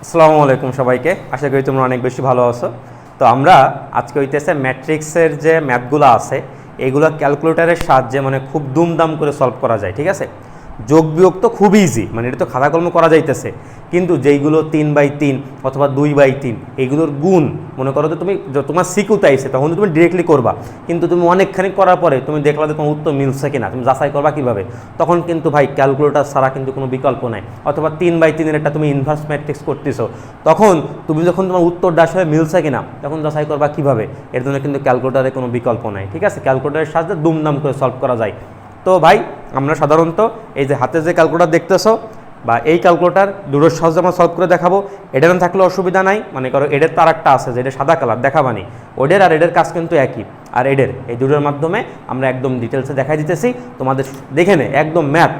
আসসালামু আলাইকুম সবাইকে। আশা করি তোমরা অনেক বেশি ভালো আছো। তো আমরা আজকে হইতেছে ম্যাট্রিক্সের যে ম্যাথগুলো আছে এগুলো ক্যালকুলেটরের সাহায্যে খুব দুমদাম করে সলভ করা যায়। ঠিক আছে, যোগ বিয়োগ তো খুব ইজি, এটা তো খাতা কলমে করা যাইতেছে, কিন্তু যেইগুলো 3/3 অথবা 2/3 এইগুলোর গুণ মনে করো যে তুমি তোমার সিকুতে আইছে তখন তুমি ডিরেক্টলি করবা, কিন্তু তুমি অনেকখানি করার পরে তুমি দেখলা যে তোমার উত্তর মিলছে কিনা তুমি যাচাই করবা কীভাবে, তখন কিন্তু ভাই ক্যালকুলেটর ছাড়া কিন্তু কোনো বিকল্প নাই। অথবা 3/3 একটা তুমি ইনভার্স ম্যাট্রিক্স করতেছো, তখন তুমি যখন তোমার উত্তরটা আসলে মিলছে কিনা তখন যাচাই করবা কীভাবে, এর জন্য কিন্তু ক্যালকুলেটরে কোনো বিকল্প নাই। ঠিক আছে, ক্যালকুলেটরের সাহায্যে দুমদাম করে সলভ করা যায়। তো ভাই আমরা সাধারণত এই যে হাতে যে ক্যালকুলেটর দেখতেছো বা এই ক্যালকুলেটর দুটোর সাহায্যে আমরা সলভ করে দেখাবো। এটার না থাকলে অসুবিধা নাই, মনে করো এডের তার একটা আছে যে এটা সাদা কালার দেখাবানি, ওডের আর এডের কাজ কিন্তু একই। আর এডের এই দুটোর মাধ্যমে আমরা একদম ডিটেলসে দেখাই দিতেছি, তোমাদের দেখে নে একদম ম্যাথ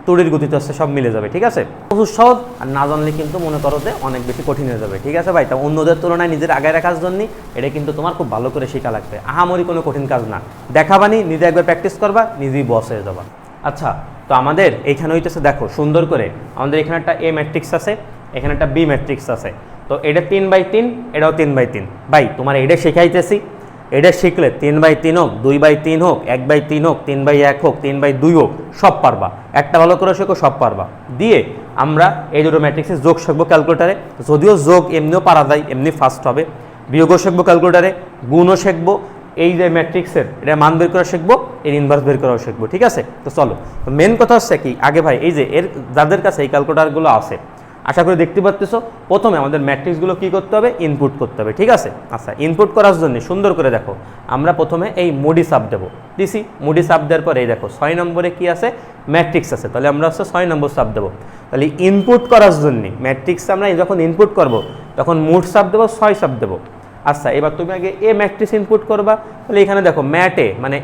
তড়ির গতিতে আসছে সব মিলে যাবে। ঠিক আছে, প্রচুর সহজ, আর না জানলে কিন্তু মনে করো যে অনেক বেশি কঠিন হয়ে যাবে। ঠিক আছে ভাই, তা অন্যদের তুলনায় নিজের আগায় রাখার জন্য এটা কিন্তু তোমার খুব ভালো করে শেখা লাগবে। আহামরি কোনো কঠিন কাজ না, দেখাবানি নিজে একবার প্র্যাকটিস করবা নিজেই বস হয়ে যাবা। আচ্ছা, তো আমাদের এইখানে হইতেছে দেখো সুন্দর করে আমাদের এখানে একটা এ ম্যাট্রিক্স আছে, এখানে একটা বি ম্যাট্রিক্স আছে। তো এটা 3/3, এটাও 3/3। ভাই তোমার এটা শেখাইতেছি, এটা শিখলে 3/3 হোক, 2/3 হোক, 1/3 হোক, 3/1 হোক, 3/2 হোক, সব পারবা। একটা ভালো করে শেখো সব পারবা। দিয়ে আমরা এই দুটো ম্যাট্রিক্সের যোগ শিখবো ক্যালকুলেটারে, যদিও যোগ এমনিও পারা যায়, এমনি ফার্স্ট হবে। বিয়োগও শিখবো ক্যালকুলেটারে, গুণও শিখবো, এই যে ম্যাট্রিক্সের এটা মান বের করা শিখবো, এর ইনভার্স বের করাও শিখবো। ঠিক আছে, তো চলো, তো মেন কথা হচ্ছে কি আগে ভাই এই যে এর যাদের কাছে এই ক্যালকুলেটারগুলো আছে আশা করি দেখতে পাচ্তেছো, প্রথমে আমাদের ম্যাট্রিক্সগুলো কী করতে হবে, ইনপুট করতে হবে। ঠিক আছে, আচ্ছা ইনপুট করার জন্য সুন্দর করে দেখো আমরা প্রথমে এই মুডি সাব দেবো, দিছি মুডি সাব দেওয়ার পরে এই দেখো 6 নম্বরে কি আছে, ম্যাট্রিক্স আছে, তাহলে আমরা হচ্ছে 6 নম্বর সাব দেবো। তাহলে ইনপুট করার জন্য ম্যাট্রিক্সে আমরা যখন ইনপুট করব তখন মুড সাব দেবো, 6 সাব দেবো। আচ্ছা এবার তুমি আগে এ ম্যাট্রিক্স ইনপুট করবা, তাহলে এখানে দেখো ম্যাট এ মানে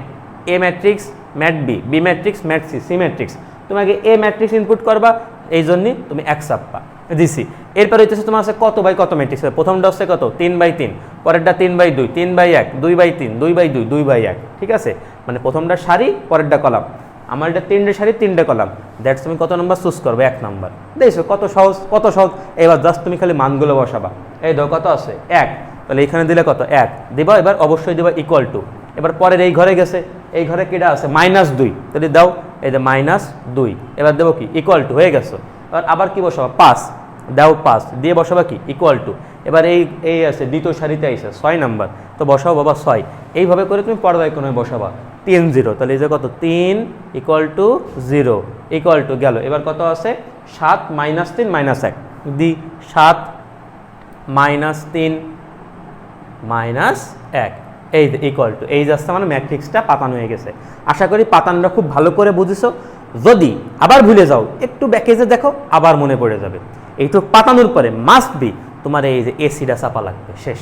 A matrix, mat B, B matrix, mat C, C matrix, তুমি আগে এ ম্যাট্রিক্স ইনপুট করবা, এই জন্যই তুমি এক সাপ্পা দিছি। এরপরে হচ্ছে তোমার আছে কত বাই কত ম্যাট্রিক্স, প্রথমটা হচ্ছে কত 3/3, পরেরটা 3/2, 3/1, 2/3, 2/2, 2/1। ঠিক আছে, মানে প্রথমটা সারি পরেরটা কলাম, আমার এটা 3টে সারি 3টে কলাম, দ্যাটস তুমি কত নম্বর চুজ করবে, 1 নম্বর। দেখছো কত সহজ, কত সহজ। এবার জাস্ট তুমি খালি মানগুলো বসাবা, এই ধর কত আছে 1, তাহলে এখানে দিলে কত 1 দিবা, এবার অবশ্যই দিবা ইকুয়াল টু। এবার পরের এই ঘরে গেছে, এই ঘরে কিটা আছে -2, তাহলে দাও এই যে -2, এবার দেবো কি ইকুয়াল টু, হয়ে গেছে। এবার আবার কি বসাবা 5, দাও 5 দিয়ে বসাবা কি ইকুয়াল টু। এবার এই আছে দ্বিতীয় সারিতে আইসে 6 নাম্বার, তো বসাও বাবা 6। এইভাবে করে তুমি পর্যায় ক্রমে বসাবা 3 0, তাহলে এই যে কত 3 = 0 ইকুয়াল টু গেল। এবার কত আছে 7 - 3 - 1 দি 7 - 3 - 1, এই যে ইকুয়াল টু, এই যাচ্ছে মানে ম্যাট্রিক্সটা পাতানো হয়ে গেছে। আশা করি পাতানোটা খুব ভালো করে বুঝেছো। যদি আবার ভুলে যাও একটু ব্যাকেজে দেখো আবার মনে পড়ে যাবে। এইটুকু পাতানোর পরে মাস্ট বি তোমার এই যে এসিটা চাপা লাগবে, শেষ।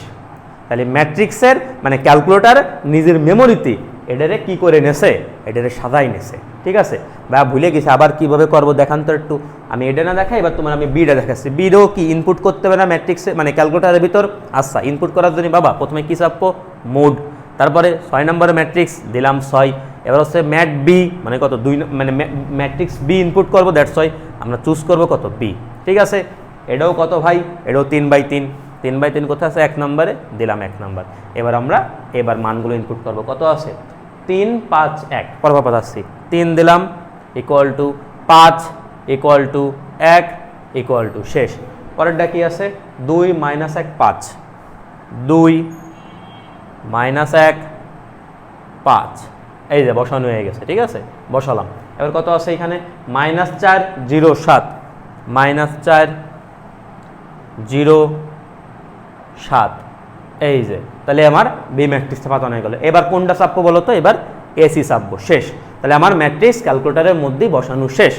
তাহলে ম্যাট্রিক্সের মানে ক্যালকুলেটর নিজের মেমোরিতে এটারে কি করে নেছে, এটারে সাজাই নেছে। ঠিক আছে, বা ভুলে গেছে আবার কিভাবে করবো দেখান তো একটু। আমি এটা না দেখাই, এবার তোমার আমি বিটা দেখাচ্ছি। বিরও কি ইনপুট করতে হবে না ম্যাট্রিক্সে মানে ক্যালকুলেটরের ভিতর। আচ্ছা ইনপুট করার জন্য বাবা প্রথমে কি চাপবো, মোড, তারপরে 6 নম্বরের ম্যাট্রিক্স দিলাম 6। এবার হচ্ছে ম্যাট বি মানে কত 2 মানে ম্যাট্রিক্স বি ইনপুট করবো, দ্যাটস 6 আমরা চুজ করবো কত বি। ঠিক আছে, এটাও কত ভাই, এটাও 3/3, 3/3 কোথায় আছে 1 নম্বরে, দিলাম 1 নম্বর। এবার আমরা এবার মানগুলো ইনপুট করবো, কত আছে 3 5 1, পরপর পাচ্ছি 3 দিলাম equal to 5 equal to 1 equal to শেষ। পরেরটা কি আছে 2 - 1 5, 2 - 1 5, এই যে বসানো হয়ে গেছে। ঠিক আছে, বসালাম। এবার কত আছে এখানে -4 0 7, -4 0 7, এই যে তাহলে আমার বি ম্যাট্রিক্সটা পাতানো হয়ে গেল। এবার কোনটা চাপবো বলো তো, এবার এসি চাপবো, শেষ। তাহলে আমার ম্যাট্রিক্স ক্যালকুলেটরের মধ্যেই বসানো শেষ।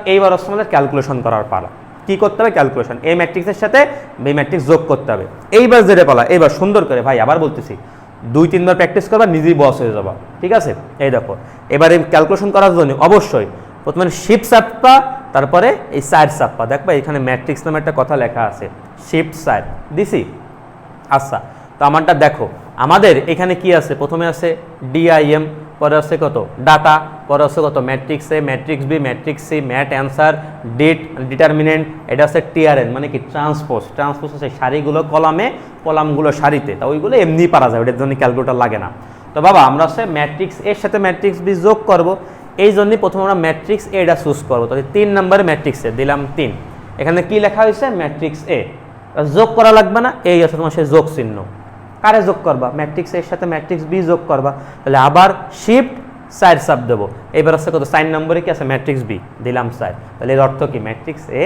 এইবার হচ্ছে আমাদের ক্যালকুলেশন করার পালা। কি করতে হবে, ক্যালকুলেশন এই ম্যাট্রিক্সের সাথে বি ম্যাট্রিক্স যোগ করতে হবে। এইবার যেটা পালা, এইবার সুন্দর করে ভাই আবার বলতেছি 2-3 বার প্র্যাকটিস করবা, নিজেই বস হয়ে যাবা। ঠিক আছে, এই দেখো এবার এই ক্যালকুলেশন করার জন্য অবশ্যই প্রথমে শিফট চাপবা, তারপরে এই সাইড চাপবা। দেখবা এখানে ম্যাট্রিক্স নামে একটা কথা লেখা আছে, শিফট সাইড দিছি। আচ্ছা তো আমারটা দেখো, আমাদের এখানে কি আছে, প্রথমে আছে ডিআইএম পরে হচ্ছে কত ডাটা, পরে হচ্ছে কত matrix A, matrix B, matrix C, mat answer, determinant, এটা হচ্ছে টিআরএন মানে কি ট্রান্সপোজ হচ্ছে সারিগুলো কলামে, কলামগুলো সারিতে, তা ওইগুলো এমনি পারা যাবে, এটার জন্য ক্যালকুলেটর লাগে না। তো বাবা আমরা হচ্ছে ম্যাট্রিক্স এর সাথে ম্যাট্রিক্স বি যোগ করব, এই জন্যই প্রথমে আমরা ম্যাট্রিক্স এটা চুজ করবো। তাহলে 3 নম্বরে ম্যাট্রিক্সে দিলাম 3, এখানে কি লেখা হয়েছে ম্যাট্রিক্স এ, যোগ করা লাগবে না, এই আছে তোমার সেই যোগ চিহ্ন। কারে যোগ করবা? ম্যাট্রিক্স এর সাথে ম্যাট্রিক্স বি যোগ করবা, তাহলে আবার শিফট 4 চাপ দেবো, এবার হচ্ছে কত 4 নম্বরে কি আছে ম্যাট্রিক্স বি, দিলাম 4, তাহলে এর অর্থ কি ম্যাট্রিক্স এ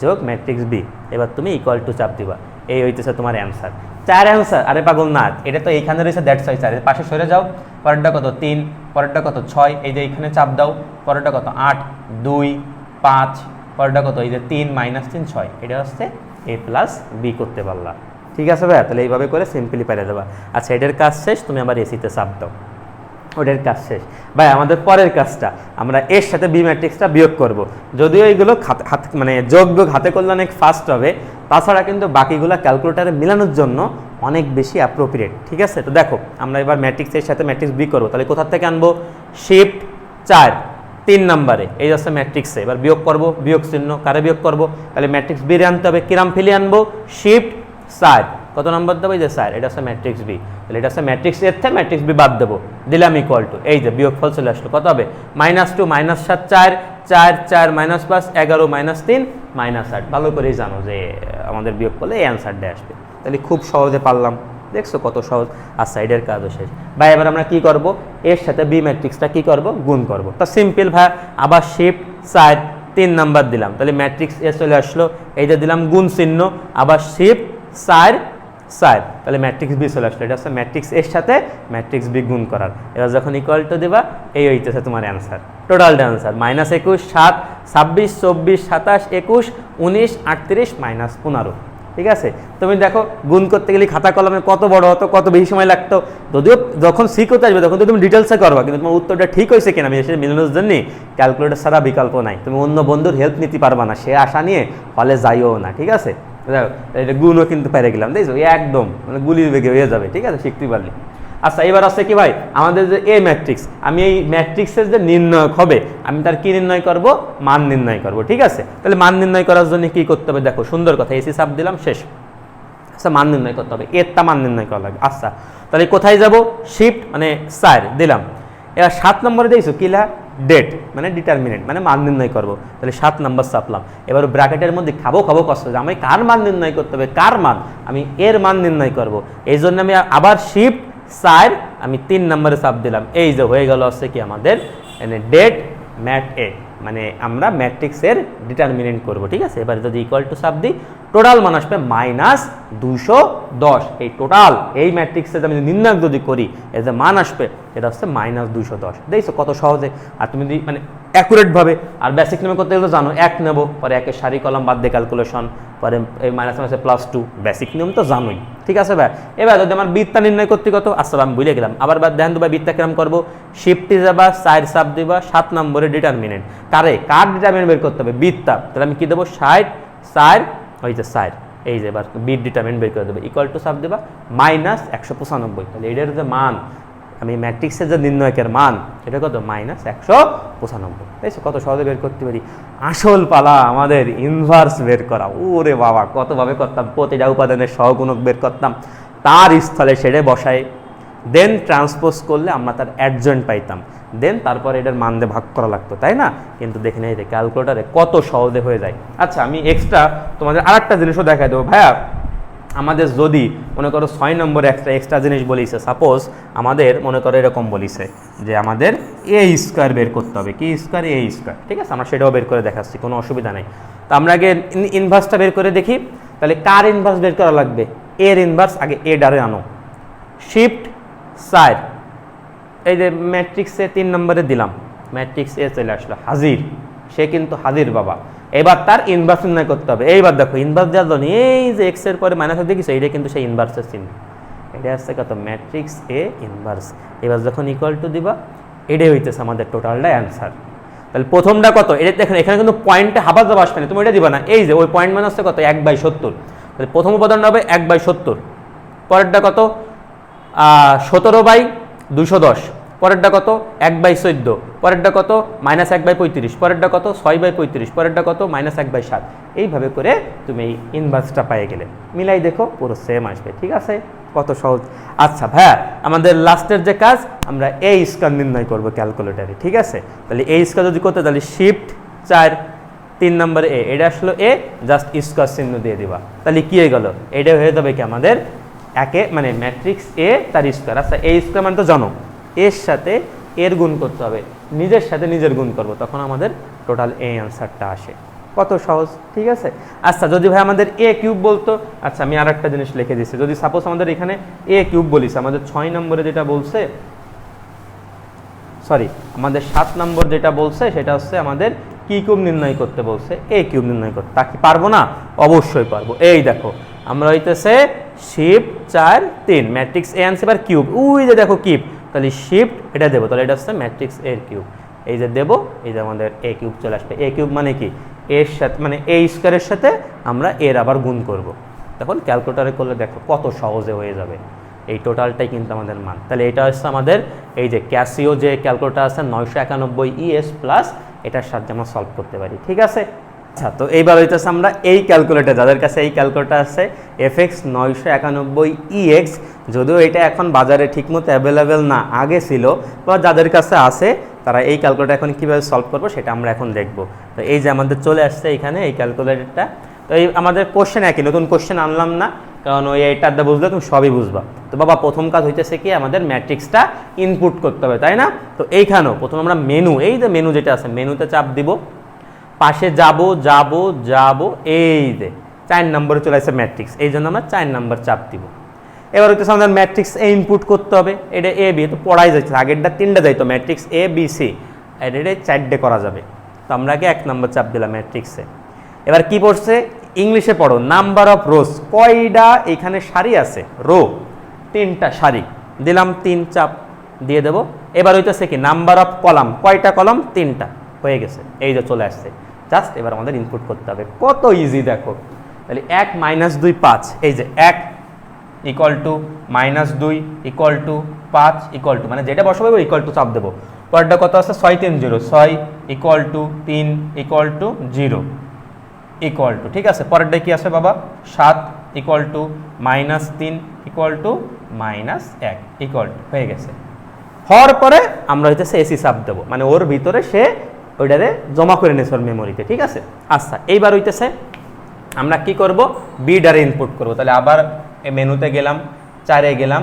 যোগ ম্যাট্রিক্স বি, এবার তুমি ইকুয়াল টু চাপ দিবা, এই হইতেছে তোমার অ্যান্সার। 4 অ্যান্সার, আরে পাগল না, এটা তো এইখানে রয়েছে দ্যাটস ওয়াই 4, এর পাশে সরে যাও, পরেরটা কত 3, পরেরটা কত 6, এই যে এইখানে চাপ দাও, পরেরটা কত 8, 2, 5, পরেরটা কত এই যে 3 - 3 6, এটা হচ্ছে এ প্লাস বি করতে পারলা। ঠিক আছে ভাইয়া, তাহলে এইভাবে করে সিম্পলি পেরে দেবা। আচ্ছা এটার কাজ শেষ, তুমি আবার এসিতে চাপ দাও, ওটার কাজ শেষ। ভাই আমাদের পরের কাজটা, আমরা এর সাথে বি ম্যাট্রিক্সটা বিয়োগ করব, যদিও এইগুলো মানে যোগ বিয়োগ হাতে করলে অনেক ফাস্ট হবে, তাছাড়া কিন্তু বাকিগুলো ক্যালকুলেটারে মেলানোর জন্য অনেক বেশি অ্যাপ্রোপ্রিয়েট। ঠিক আছে, তো দেখো আমরা এবার ম্যাট্রিক্সের সাথে ম্যাট্রিক্স বি করবো, তাহলে কোথা থেকে আনবো? শিফট 4, 3 নম্বরে এই যাচ্ছে ম্যাট্রিক্সে, এবার বিয়োগ করবো, বিয়োগ চিহ্ন, কারে বিয়োগ করবো? তাহলে ম্যাট্রিক্স বি আনতে হবে, কিরাম ফেলে আনবো? শিফট 4, কত নম্বর দেবো? এই যে 4, এটা হচ্ছে ম্যাট্রিক্স বি, তাহলে এটা হচ্ছে ম্যাট্রিক্স এর থেকে ম্যাট্রিক্স বি বাদ দেবো, দিলাম ইকুয়াল টু, এই যে বিয়োগ ফল চলে আসলো, কত হবে? -2 - 7 4, 4 4 -5 11 -3 -8, ভালো করেই জানো যে আমাদের বিয়োগ করলে এই অ্যান্সারটা আসবে, তাহলে খুব সহজে পারলাম, দেখছো কত সহজ। আর সাইডের কাজও শেষ। ভাই এবার আমরা কি করব? এর সাথে বি ম্যাট্রিক্সটা কি করব? গুণ করব। তা সিম্পল ভাই, আবার শিফট 4, 3 নাম্বার দিলাম, তাহলে ম্যাট্রিক্স এ চলে আসলো, এই যে দিলাম গুণ চিহ্ন, আবার শিফট 4 4, তাহলে ম্যাট্রিক্স বি চলে আসলো, এটা হচ্ছে ম্যাট্রিক্স এর সাথে ম্যাট্রিক্স বি গুণ করার। এবার যখন ইকুয়াল টু দেবা, এই হইতেছে তোমার অ্যান্সার, টোটালটা অ্যান্সার -21 7 26 24 27 21 19 38 -15। ঠিক আছে, তুমি দেখো গুণ করতে গেলে খাতা কলমে কত বড় হতো, কত বেশি সময় লাগতো, যদিও যখন শিখতে আসবে তখন তো তুমি ডিটেলসে করবা, কিন্তু তোমার উত্তরটা ঠিক হয়েছে কিনা আমি এসে মিলানোর জন্য ক্যালকুলেটর ছাড়া বিকল্প নাই, তুমি অন্য বন্ধুর হেল্প নিতে পারবা না, সে আশা নিয়ে হলে যাইও না। ঠিক আছে, দেখো এটা গুণও কিন্তু পেরে গেলাম, দেখছো একদম মানে গুলির বেগে হয়ে যাবে। ঠিক আছে, শিখতে পারলি। আচ্ছা এবার আছে কি ভাই, আমাদের যে এ ম্যাট্রিক্স, আমি এই ম্যাট্রিক্সের যে নির্ণয়ক হবে, আমি তার কি নির্ণয় করব? মান নির্ণয় করব। ঠিক আছে, তাহলে মান নির্ণয় করার জন্য কি করতে হবে? দেখো সুন্দর কথা, এসি চাপ দিলাম, শেষ। আচ্ছা মান নির্ণয় করতে হবে, এরটা মান নির্ণয় করা লাগবে। আচ্ছা তাহলে কোথায় যাব? শিফট মানে 4 দিলাম, এবার 7 নম্বরে দিয়েছো কি লা? ডেট মানে ডিটারমিনেন্ট মানে মান নির্ণয় করবো, তাহলে 7 নম্বর চাপলাম। এবার ব্র্যাকেটের মধ্যে খাবো কষ্ট যে আমি কার মান নির্ণয় করতে হবে, কার মান? আমি এর মান নির্ণয় করব, এই জন্য আমি আবার শিফট 4 আমি 3 নম্বরে চাপ দিলাম, এই যে হয়ে গেল হচ্ছে কি আমাদের ডেট ম্যাট এ, মানে আমরা ম্যাট্রিক্সের ডিটারমিনেন্ট করব। ঠিক আছে, এবার যদি ইকুয়াল টু চাপ দিই, টোটাল মান আসবে -210, এই টোটাল এই ম্যাট্রিক্সে আমি নির্ণয় যদি করি, এর যে মান আসবে এটা হচ্ছে -210। দেখছো কত সহজে, আর তুমি যদি মানে অ্যাকুরেটভাবে, আর বেসিক নিয়মে করতে গেলে জানো 1 নেব, পরে 1-এর সারি কলাম বাদ দিয়ে ক্যালকুলেশন, পরে এই মাইনাসে +2, বেসিক নিয়ম তো জানোই। ঠিক আছে ভাই, এবার যদি আমার বৃত্তা নির্ণয় করতে কত আসলে আমি ভুলে গেলাম, আবার দেখেন তো ভাই বৃত্তা কিরম করবো? শিফটে যাবা, 4 চাপ দিবা, 7 নম্বরে ডিটারমিনেন্ট, কার ডিটারমিনেন্ট বের করতে হবে? বৃত্তা, তাহলে আমি কি দেবো? 60 4 ওই যে 4, এই যে এবার বিট ডিটারমিনেন্ট বের করে দেবে, ইকুয়াল টু চাপ দেবা -195, তাহলে এটার যে মান আমি ম্যাট্রিক্সের যে নির্ণয়কের মান এটা কত? -195। তাইছো কত সহজে বের করতে পারি। আসল পালা আমাদের ইনভার্স বের করা, ওরে বাবা কতভাবে করতাম, প্রতিটা উপাদানের সহগুণক বের করতাম, তার স্থলে সেটা বসায় দেন ট্রান্সপোজ করলে আমরা তার অ্যাডজয়েন্ট পাইতাম, দেন তারপরে এটার মান দিয়ে ভাগ করা লাগতো, তাই না? কিন্তু দেখে নেই যে ক্যালকুলেটারে কত সহজে হয়ে যায়। আচ্ছা আমি এক্সট্রা তোমাদের আরেকটা জিনিসও দেখাই দেবো ভাইয়া, আমাদের যদি মনে করো 6 নম্বরে একটা এক্সট্রা জিনিস বলিছে, সাপোজ আমাদের মনে করো এরকম বলিছে যে আমাদের এ স্কোয়ার বের করতে হবে, কি স্কোয়ার? এ স্কোয়ার। ঠিক আছে, আমরা সেটাও বের করে দেখাচ্ছি, কোনো অসুবিধা নেই। তো আমরা আগে ইনভার্সটা বের করে দেখি, তাহলে কার ইনভার্স বের করা লাগবে? এর ইনভার্স, আগে এ ডারে আনো, শিফট 4, এই যে ম্যাট্রিক্সে 3 নম্বরে দিলাম, ম্যাট্রিক্স এ চলে আসলো, হাজির, সে কিন্তু হাজির বাবা। এবার তার ইনভার্স নির্ণয় করতে হবে। এইবার দেখো ইনভার্স দেওয়ার জন্য এই যে এক্স এর পরে মাইনাস দেখিস, এইটা কিন্তু সেই ইনভার্সের চিহ্ন, এটা আসছে কত? Matrix A inverse. এবার যখন ইকুয়াল টু দিবা, এটাই হইতেছে আমাদের টোটালটা অ্যান্সার। তাহলে প্রথমটা কত? এটা দেখেন এখানে কিন্তু পয়েন্টে হাবার যাবা আসবে না, তুমি এটা দিবা না, এই যে ওই পয়েন্ট মানে হচ্ছে কত? 1/70, তাহলে প্রথম উপাদানটা হবে 1/70, পরেরটা কত? 17/210, পরেরটা কত 1/14, পরেরটা কত -1/35, পরেরটা কত 6/35, পরেরটা কত -1/7। এইভাবে করে তুমি এই ইনভার্সটা পেয়ে গেলে, মিলাই দেখো পুরো সেম আসবে। ঠিক আছে, কত সহজ। আচ্ছা ভাইয়া, আমাদের লাস্টের যে কাজ, আমরা এ স্কয়ার নির্ণয় করব ক্যালকুলেটারে। ঠিক আছে, তাহলে এ স্কয়ার যদি করতে, তাহলে শিফট 4 3 নম্বর এ, এটা আসলো এ, জাস্ট স্কয়ার চিহ্ন দিয়ে দিবা, তাহলে কি হয়ে গেল, এটা হয়ে যাবে কি আমাদের একে মানে ম্যাট্রিক্স এ তার স্কয়ার। আচ্ছা এ স্কয়ার মানে তো জানো, এর সাথে এর গুণ করতে হবে, নিজের সাথে নিজের গুণ করব, তখন আমাদের টোটাল এই অ্যান্সারটা আসে। কত সহজ। ঠিক আছে, আচ্ছা যদি ভাই আমাদের এ কিউব বলতো, আচ্ছা আমি আর একটা জিনিস লিখে দিচ্ছি, যদি সাপোজ আমাদের এখানে এ কিউব বলিস, আমাদের 6 নম্বরে যেটা বলছে, সরি আমাদের 7 নম্বর যেটা বলছে সেটা হচ্ছে আমাদের কি কিউব নির্ণয় করতে বলছে, এ কিউব নির্ণয় করতে। তা কি পারবো না? অবশ্যই পারবো। এই দেখো আমরা হইতেছে শিফট 4 3 ম্যাট্রিক্স এ আনসার কিউব, ওই যে দেখো কিউব, তাহলে শিফট এটা দেবো, তাহলে এটা হচ্ছে ম্যাট্রিক্স এর কিউব, এই যে দেবো, এই যে আমাদের এ কিউব চলে আসবে। এ কিউব মানে কি, এর সাথে মানে এ স্কয়ারের সাথে আমরা এর আবার গুণ করব, তখন ক্যালকুলেটরে করলে দেখো কত সহজে হয়ে যাবে। এই টোটালটাই কিন্তু আমাদের মান। তাহলে এটা হচ্ছে আমাদের এই যে ক্যাসিও যে ক্যালকুলেটর আছে 991 ES প্লাস, এটার সাহায্যে আমরা সলভ করতে পারি। ঠিক আছে, আচ্ছা তো এইবার হইতেছে আমরা এই ক্যালকুলেটর, যাদের কাছে এই ক্যালকুলেটর আছে FX 991 EX, যদিও এটা এখন বাজারে ঠিকমতো অ্যাভেলেবেল না, আগে ছিল, বা যাদের কাছে আছে তারা এই ক্যালকুলেটর এখন কীভাবে সলভ করবো সেটা আমরা এখন দেখব। তো এই যে আমাদের চলে আসছে এখানে এই ক্যালকুলেটরটা, তো এই আমাদের কোশ্চেন একই, নতুন কোশ্চেন আনলাম না, কারণ ওই এইটাতে বুঝলে তুমি সবই বুঝবা। তো বাবা প্রথম কাজ হইতেছে কি, আমাদের ম্যাট্রিক্সটা ইনপুট করতে হবে, তাই না? তো এইখানেও প্রথম আমরা মেনু, এই যে মেনু যেটা আছে মেনুতে চাপ দিব, পাশে যাব যাব যাব, এই যে 4 নম্বরে চলে আসছে ম্যাট্রিক্স, এই জন্য আমরা 4 নম্বর চাপ দিব। এবার হইতেছে আমাদের ম্যাট্রিক্স এ ইনপুট করতে হবে, এটা এ বি, তো পড়াই যাচ্ছে, আগেরটা 3টা যাইতো ম্যাট্রিক্স এ বি সি, এটা 4টে করা যাবে। তো আমরা আগে 1 নম্বর চাপ দিলাম ম্যাট্রিক্সে। এবার কি পড়ছে, ইংলিশে পড়ো, নাম্বার অফ রোজ, কয়টা এখানে সারি আছে, রো 3টা সারি, দিলাম 3 চাপ দিয়ে দেবো। এবার হইতেছে কি, নাম্বার অফ কলাম, কয়টা কলাম, 3টা, হয়ে গেছে, এই যে চলে আসছে। জাস্ট এবার আমাদের ইনপুট করতে হবে, কত ইজি দেখো। তাহলে 1 - 2 5, এই যে 1 equal to -2 equal to 5 equal to, মানে যেটা বসাবো ইকুয়াল টু চাপ দেবো। পরেরটা কত আছে 6 3 0, 6 equal to 3 equal to 0 equal to, ঠিক আছে। পরেরটা কি আছে বাবা, 7 equal to -3 equal to -1 equal to, হয়ে গেছে। হওয়ার পরে আমরা হইতেছে এসি চাপ দেবো, মানে ওর ভিতরে সে ওইটারে জমা করে নিয়েছে ওর মেমোরিতে। ঠিক আছে, আচ্ছা এইবার হইতেছে আমরা কি করব, বি ডারে ইনপুট করব। তাহলে আবার মেনুতে গেলাম, 4-এ গেলাম,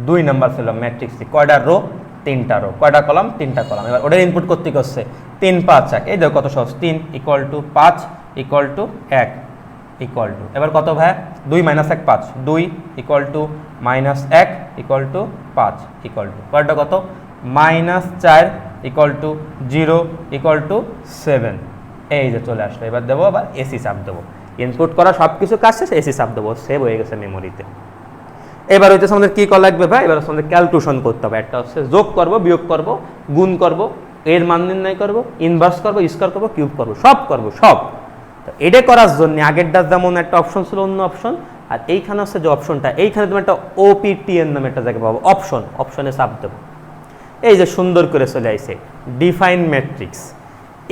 2 নাম্বার ছিল ম্যাট্রিক্সটি, কয়টা রো, 3টা রো, কয়টা কলাম, 3টা কলাম। এবার ওটার ইনপুট করতে করছে 3 5 1, এই দেখো কত সহজ, 3 equal to 5 equal to 1 equal to, এবার কত ভাই 2 - 1 5, 2 equal to -1 equal to 5 equal to, কয়টা কত -4 ইকুয়াল টু 0 ইকুয়াল টু 7, এই যে চলে আসলো। এবার দেবো আবার এসি চাপ দেবো, ইনপুট করা সব কিছু কাজ শেষ, এসি চাপ দেবো, সেভ হয়ে গেছে মেমোরিতে। এবার হইতেছে আমাদের কী করা লাগবে ভাই, এবার আমাদের ক্যালকুলেশন করতে হবে। একটা হচ্ছে যোগ করব, বিয়োগ করব, গুণ করব, এর মান নির্ণয় করব, ইনভার্স করব, স্কয়ার করব, কিউব করব, সব করব সব। তো এটা করার জন্য আগেরটা যেমন একটা অপশন ছিল, অন্য অপশন, আর এইখানে হচ্ছে যে অপশনটা, এইখানে তুমি একটা OPTN নামে একটা জায়গা পাবো, অপশন, অপশনে চাপ দেবো। এই যে সুন্দর করে চলে আসছে ডিফাইন ম্যাট্রিক্স,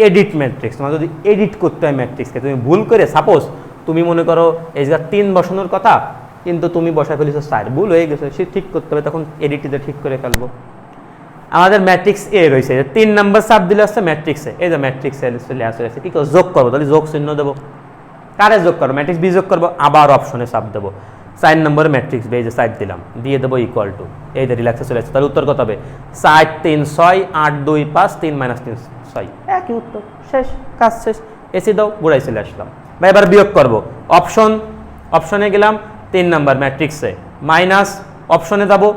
এডিট ম্যাট্রিক্স। তোমার যদি এডিট করতে হয় ম্যাট্রিক্সকে, তুমি ভুল করে সাপোজ তুমি মনে করো এই যে 3 বসানোর কথা, কিন্তু তুমি বসা ফেলেছো 4, ভুল হয়ে গেছে, সে ঠিক করতে হবে, তখন এডিটিতে ঠিক করে ফেলবো। আমাদের ম্যাট্রিক্স এ রয়েছে, 3 নাম্বার চাপ দিলে আসছে ম্যাট্রিক্সে, এই যে ম্যাট্রিক্স এ চলে আসছে, কি করবো, যোগ করবো, তাহলে যোগ চিহ্ন দেবো, কারে যোগ করবো, ম্যাট্রিক্স বি যোগ করবো, আবার অপশনে চাপ দেবো, 4 নম্বরে ম্যাট্রিক্স বি, এই যে 4 দিলাম, দিয়ে দেবো ইকুয়াল টু, এই যে রিল্যাক্সে চলে আসছে। তাহলে উত্তর কত হবে, 4 3 6 8 2 5 3 - 3 6, একই উত্তর, শেষ, কাজ শেষ। এসি দাও, বুড়াই চলে আসলাম। বা এবার বিয়োগ করবো, অপশন, অপশনে গেলাম 3 নাম্বার ম্যাট্রিক্সে, মাইনাস, অপশনে যাবো,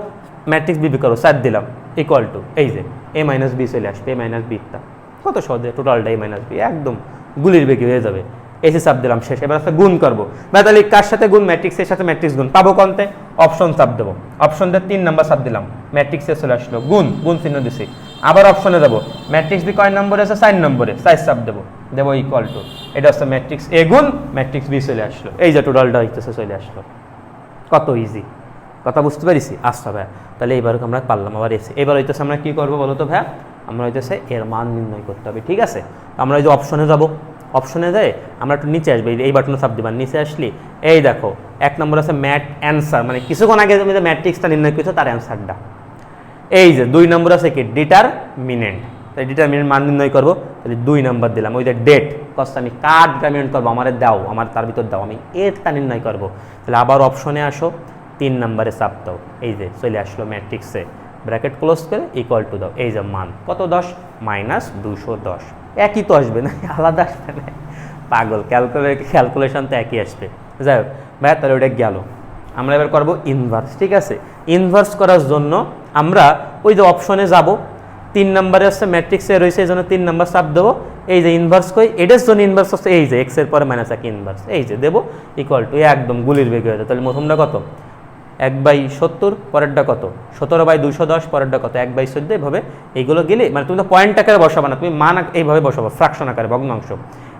ম্যাট্রিক্স বি করবো, 4 দিলাম ইকুয়াল টু, এই যে a - b চলে আসবে, a - b-টা কত সহজে, টোটালটা a - b, একদম গুলির বেগে হয়ে যাবে। এসি চাপ দিলাম, শেষ। এবার আছে গুণ করবো, বা তাহলে কার সাথে গুণ, ম্যাট্রিক্সের সাথে ম্যাট্রিক্স গুণ পাবো কোনতে, অপশন চাপ দেবো, অপশন দিয়ে 3 নাম্বার চাপ দিলাম, ম্যাট্রিক্সে চলে আসলো, গুণ, গুণ চিহ্ন দিছি, আবার অপশনে যাবো, ম্যাট্রিক্স বি কয় নম্বরে আছে, 4 নম্বরে, 4 চাপ দেবো, দেবো ইকুয়াল টু, এটা হচ্ছে ম্যাট্রিক্স এ গুণ ম্যাট্রিক্স বি চলে আসলো, এই যে টোটালটা হইতেছে চলে আসলো। কত ইজি, কথা বুঝতে পারিছি? আচ্ছা ভাইয়া, তাহলে এইবার আমরা পারলাম আবার এসে। এবার হইতেছে আমরা কী করবো বলো তো ভাইয়া, আমরা হইতেছে এর মান নির্ণয় করতে হবে, ঠিক আছে? আমরা ওই যে অপশনে যাব, অপশনে যাই আমরা একটু নিচে আসবে, এই বাটনে চাপ দিবা, নিচে আসলি এই দেখো 1 নম্বর আছে ম্যাট অ্যান্সার, মানে কিছুক্ষণ আগে তুমি যে ম্যাট্রিক্সটা নির্ণয় করেছো তার অ্যান্সারটা। এই যে 2 নম্বর আছে কি ডিটারমিনেন্ট, তাই ডিটারমিনেন্ট মান নির্ণয় করবো, তাহলে 2 নম্বর দিলাম। ওই যে ডেট কষ্ট আমি কার ডিটারমিনেন্ট করবো, আমার দাও, আমার তার ভিতর দাও, আমি এরটা নির্ণয় করবো। তাহলে আবার অপশনে আসো, 3 নম্বরে চাপ দাও, এই যে চলে আসলো ম্যাট্রিক্সে, ব্র্যাকেট ক্লোজ করে ইকুয়াল টু দাও, এই যে মান কত 10 -210, একই তো আসবে না, আলাদা আসবে না, পাগল, ক্যালকুলেশন তো একই আসবে। যাই হোক ভাইয়া, তাহলে ওটা গেল। আমরা এবার করবো ইনভার্স, ঠিক আছে? ইনভার্স করার জন্য আমরা ওই যে অপশনে যাব, 3 নম্বরে আসছে ম্যাট্রিক্সে রয়েছে, এই জন্য 3 নম্বর চাপ দেবো। এই যে ইনভার্স কই, এটার জন্য ইনভার্স হচ্ছে এই যে এক্সের পরে -1 ইনভার্স, এই যে দেবো ইকুয়াল টু, একদম গুলির বেগে হয়ে যায়। তাহলে প্রথমটা কত 1/70, পরেরটা কত 17/210, পরেরটা কত 1/14, এইভাবে এইগুলো গেলে মানে তুমি তো পয়েন্ট আকারে বসাবা না, তুমি মান এইভাবে বসাবো, ফ্র্যাকশন আকারে, ভগ্নাংশ,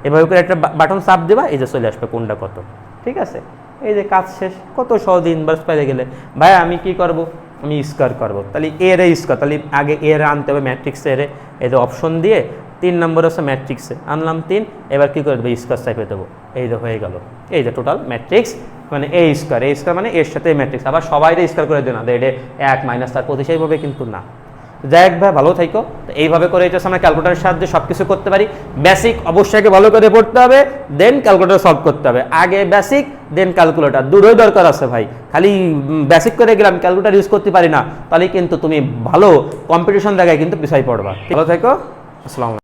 এভাবে করে একটা বাটন চাপ দেবা, এই যে চলে আসবে কোনটা কত, ঠিক আছে? এই যে কাজ শেষ, কত সহজে ইনভার্স পাইতে গেলে। ভাই আমি কি করব, আমি স্কোয়ার করবো, তাহলে এর স্কোয়ার, তাহলে আগে এর আনতে হবে ম্যাট্রিক্সে, এর এই যে অপশন দিয়ে 3 নম্বর আছে ম্যাট্রিক্সে আনলাম 3, এবার কী করে দেবো স্কোয়ার চাইপে দেবো, এই যে হয়ে গেল, এই যে টোটাল ম্যাট্রিক্স মানে এ স্কোয়ার, এ স্কোয়ার মানে এর সাথে ম্যাট্রিক্স, আবার সবাই স্কোয়ার করে দিও না, এটা 1 মাইনাস তার প্রতি, সেইভাবে কিন্তু না। যাই হোক ভাই, ভালো থাইকো। তো এইভাবে করে এটা আমরা ক্যালকুলেটারের সাহায্যে সব কিছু করতে পারি। বেসিক অবশ্যই আগে ভালো করে পড়তে হবে, দেন ক্যালকুলেটার সলভ করতে হবে। আগে বেসিক দেন ক্যালকুলেটার, দুটোই দরকার আছে ভাই। খালি বেসিক করে গেলাম ক্যালকুলেটার ইউজ করতে পারি না, তাহলে কিন্তু তুমি ভালো কম্পিটিশন জায়গায় কিন্তু পিছাই পড়বা। ভালো থাইকো, আসসালামু আলাইকুম।